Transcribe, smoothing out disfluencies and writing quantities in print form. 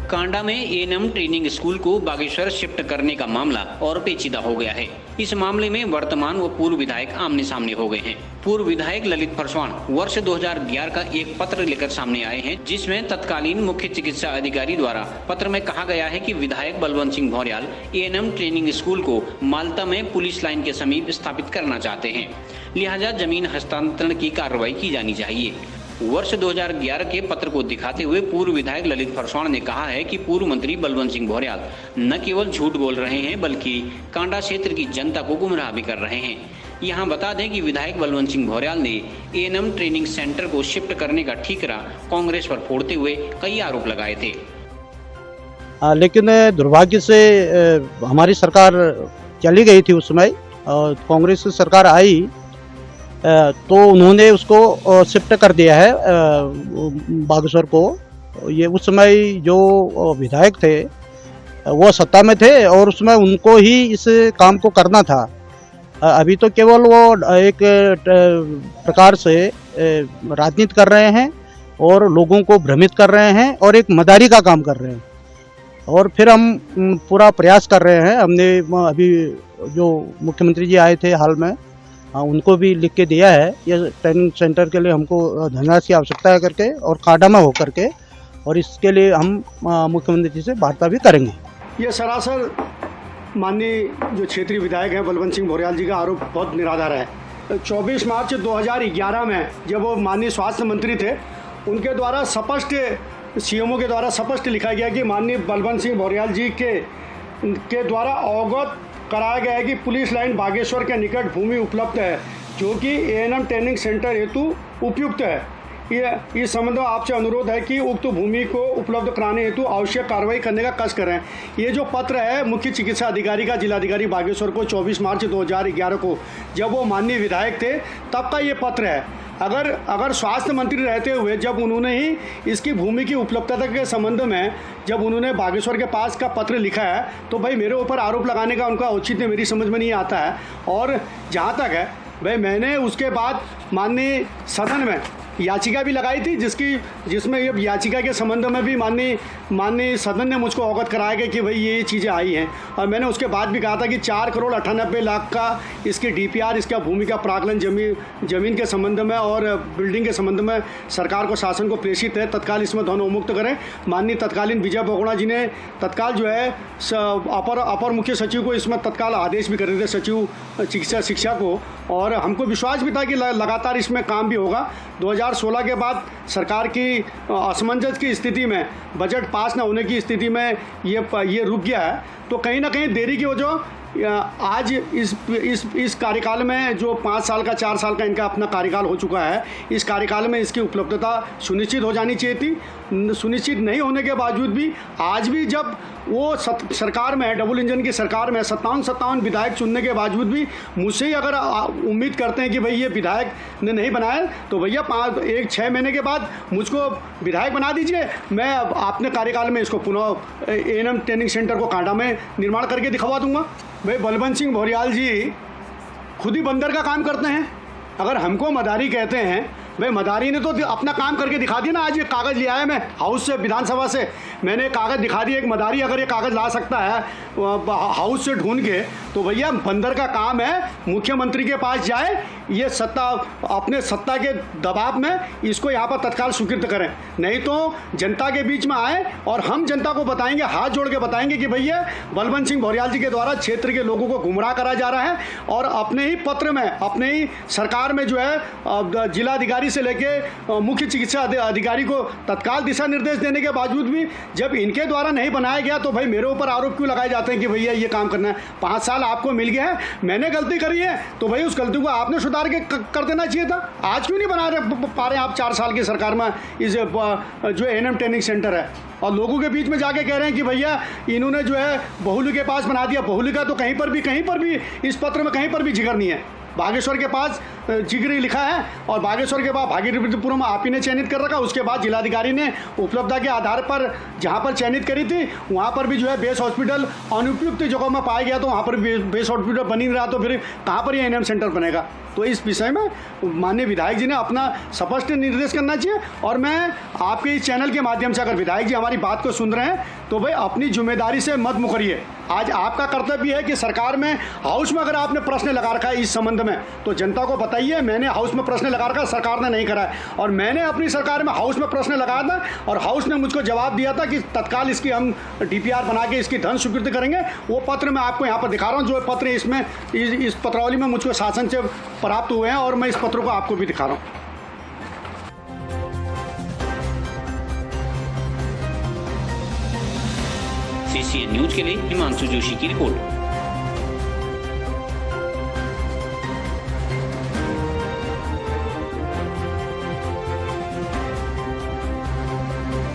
कांडा में ANM training school को Bageshwar shift करने का मामला और पेचीदा हो गया है। इस मामले में वर्तमान व पूर्व विधायक आमने सामने हो गए हैं। पूर्व विधायक ललित फरसवाण वर्ष 2011 का एक पत्र लेकर सामने आए हैं, जिसमें तत्कालीन मुख्य चिकित्सा अधिकारी द्वारा पत्र में कहा गया है कि विधायक Balwant Singh Bhauryal ANM training school को माल्टा में पुलिस लाइन के समीप स्थापित करना चाहते हैं, लिहाजा जमीन हस्तांतरण की कार्रवाई की जानी चाहिए। वर्ष 2011 के पत्र को दिखाते हुए पूर्व विधायक ललित फरसवाण ने कहा है कि पूर्व मंत्री बलवंत सिंह भौर्याल न केवल झूठ बोल रहे हैं बल्कि कांडा क्षेत्र की जनता को गुमराह भी कर रहे हैं। यहां बता दें कि विधायक बलवंत सिंह भौर्याल ने एएनएम ट्रेनिंग सेंटर को शिफ्ट करने का ठीकरा कांग्रेस पर फोड़ते हुए कई आरोप लगाए थे। लेकिन दुर्भाग्य से हमारी सरकार चली गई थी उस समय, कांग्रेस की सरकार आई तो उन्होंने उसको शिफ्ट कर दिया है बागेश्वर को। ये उस समय जो विधायक थे वो सत्ता में थे और उसमें उनको ही इस काम को करना था। अभी तो केवल वो एक प्रकार से राजनीति कर रहे हैं और लोगों को भ्रमित कर रहे हैं और एक मदारी का काम कर रहे हैं। और फिर हम पूरा प्रयास कर रहे हैं। हमने अभी जो मुख्यमंत्री जी आए थे हाल में, उनको भी लिख के दिया है ये ट्रेनिंग सेंटर के लिए हमको धनराशि की आवश्यकता है करके और कांडा में हो करके, और इसके लिए हम मुख्यमंत्री जी से वार्ता भी करेंगे। ये सरासर माननीय जो क्षेत्रीय विधायक हैं बलवंत सिंह भौर्याल जी का आरोप बहुत निराधार है। 24 मार्च 2011 में जब वो माननीय स्वास्थ्य मंत्री थे, उनके द्वारा स्पष्ट सीएमओ के द्वारा स्पष्ट लिखा गया कि माननीय बलवंत सिंह भौर्याल जी के द्वारा अवगत कराया गया है कि पुलिस लाइन बागेश्वर के निकट भूमि उपलब्ध है जो कि एएनएम ट्रेनिंग सेंटर हेतु उपयुक्त है। ये इस संबंध में आपसे अनुरोध है कि उक्त भूमि को उपलब्ध कराने हेतु आवश्यक कार्रवाई करने का कष्ट करें। ये जो पत्र है मुख्य चिकित्सा अधिकारी का जिलाधिकारी बागेश्वर को 24 मार्च 2011 को, जब वो माननीय विधायक थे तब का ये पत्र है। अगर स्वास्थ्य मंत्री रहते हुए जब उन्होंने ही इसकी भूमि की उपलब्धता के संबंध में जब उन्होंने बागेश्वर के पास का पत्र लिखा है तो भाई मेरे ऊपर आरोप लगाने का उनका औचित्य मेरी समझ में नहीं आता है। और जहाँ तक है भाई, मैंने उसके बाद माननीय सदन में याचिका भी लगाई थी जिसमें ये याचिका के संबंध में भी माननीय सदन ने मुझको अवगत कराया गया कि भाई ये चीज़ें आई हैं। और मैंने उसके बाद भी कहा था कि 4 करोड़ 98 लाख का इसकी डीपीआर, इसका भूमि का प्राकलन जमीन के संबंध में और बिल्डिंग के संबंध में सरकार को, शासन को प्रेषित है, तत्काल इसमें धन उन्मुक्त करें। माननीय तत्कालीन विजय बहुगुणा जी ने तत्काल जो है अपर मुख्य सचिव को इसमें तत्काल आदेश भी कर रहे थे, सचिव चिकित्सा शिक्षा को, और हमको विश्वास भी था कि लगातार इसमें काम भी होगा। 2016 के बाद सरकार की असमंजस की स्थिति में, बजट पास न होने की स्थिति में ये रुक गया है। तो कहीं ना कहीं देरी की वजह आज इस कार्यकाल में जो 5 साल का 4 साल का इनका अपना कार्यकाल हो चुका है, इस कार्यकाल में इसकी उपलब्धता सुनिश्चित हो जानी चाहिए थी। सुनिश्चित नहीं होने के बावजूद भी आज भी जब वो सरकार में है, डबल इंजन की सरकार में 57 विधायक चुनने के बावजूद भी मुझसे ही अगर उम्मीद करते हैं कि भाई ये विधायक ने नहीं बनाया तो भैया 6 महीने के बाद मुझको विधायक बना दीजिए, मैं अपने कार्यकाल में इसको पुनः एएनएम ट्रेनिंग सेंटर को कांडा में निर्माण करके दिखवा दूंगा। भाई बलवंत सिंह भौर्याल जी खुद ही बंदर का काम करते हैं। अगर हमको मदारी कहते हैं, भाई मदारी ने तो अपना काम करके दिखा दिया ना। आज ये कागज़ लिया है मैं हाउस से, विधानसभा से मैंने कागज़ दिखा दिया। एक मदारी अगर ये कागज़ ला सकता है हाउस से ढूंढ के, तो भैया बंदर का काम है मुख्यमंत्री के पास जाए, ये अपने सत्ता के दबाव में इसको यहाँ पर तत्काल स्वीकृत करें, नहीं तो जनता के बीच में आए और हम जनता को बताएंगे, हाथ जोड़ के बताएंगे कि भैया बलवंत सिंह भौर्याल जी के द्वारा क्षेत्र के लोगों को गुमराह करा जा रहा है। और अपने ही पत्र में, अपने ही सरकार में जो है जिलाधिकारी से लेके मुख्य चिकित्सा अधिकारी को तत्काल दिशा निर्देश देने के बावजूद भी जब इनके द्वारा नहीं बनाया गया तो भाई मेरे ऊपर आरोप क्यों लगाए जाते हैं कि भैया ये काम करना है। 5 साल आपको मिल गया है, मैंने गलती करी है तो भाई उस गलती को आपने सुधार के कर देना चाहिए था। आज क्यों नहीं बना पा रहे आप 4 साल की सरकार में इस जो एएनएम ट्रेनिंग सेंटर है, और लोगों के बीच में जाके कह रहे हैं कि भैया इन्होंने जो है बहुली के पास बना दिया। बहुली का तो कहीं पर भी इस पत्र में कहीं पर भी जिक्र नहीं है। बागेश्वर के पास जिगरी लिखा है और बागेश्वर के बाद भागीरथीपुरम में आप ही ने चयनित कर रखा। उसके बाद जिलाधिकारी ने उपलब्धता के आधार पर जहाँ पर चयनित करी थी वहाँ पर भी जो है बेस हॉस्पिटल अनुपयुक्त जगहों में पाया गया, तो वहाँ पर बेस हॉस्पिटल बनी रहा, तो फिर कहाँ पर ये एनएम सेंटर बनेगा। तो इस विषय में माननीय विधायक जी ने अपना स्पष्ट निर्देश करना चाहिए। और मैं आपके इस चैनल के माध्यम से अगर विधायक जी हमारी बात को सुन रहे हैं तो भाई अपनी जिम्मेदारी से मत मुकरिए। आज आपका कर्तव्य है कि सरकार में हाउस में अगर आपने प्रश्न लगा रखा है इस संबंध में तो जनता को बताइए। मैंने हाउस में प्रश्न लगा रखा, सरकार ने नहीं करा है, और मैंने अपनी सरकार में हाउस में प्रश्न लगाया था और हाउस ने मुझको जवाब दिया था कि तत्काल इसकी हम डीपीआर बना के इसकी धन स्वीकृति करेंगे। वो पत्र मैं आपको यहाँ पर दिखा रहा हूँ, जो पत्र इसमें इस पत्रावली में मुझको शासन से प्राप्त हुए हैं और मैं इस पत्र को आपको भी दिखा रहा हूँ। CCN न्यूज के लिए हिमांशु जोशी की रिपोर्ट।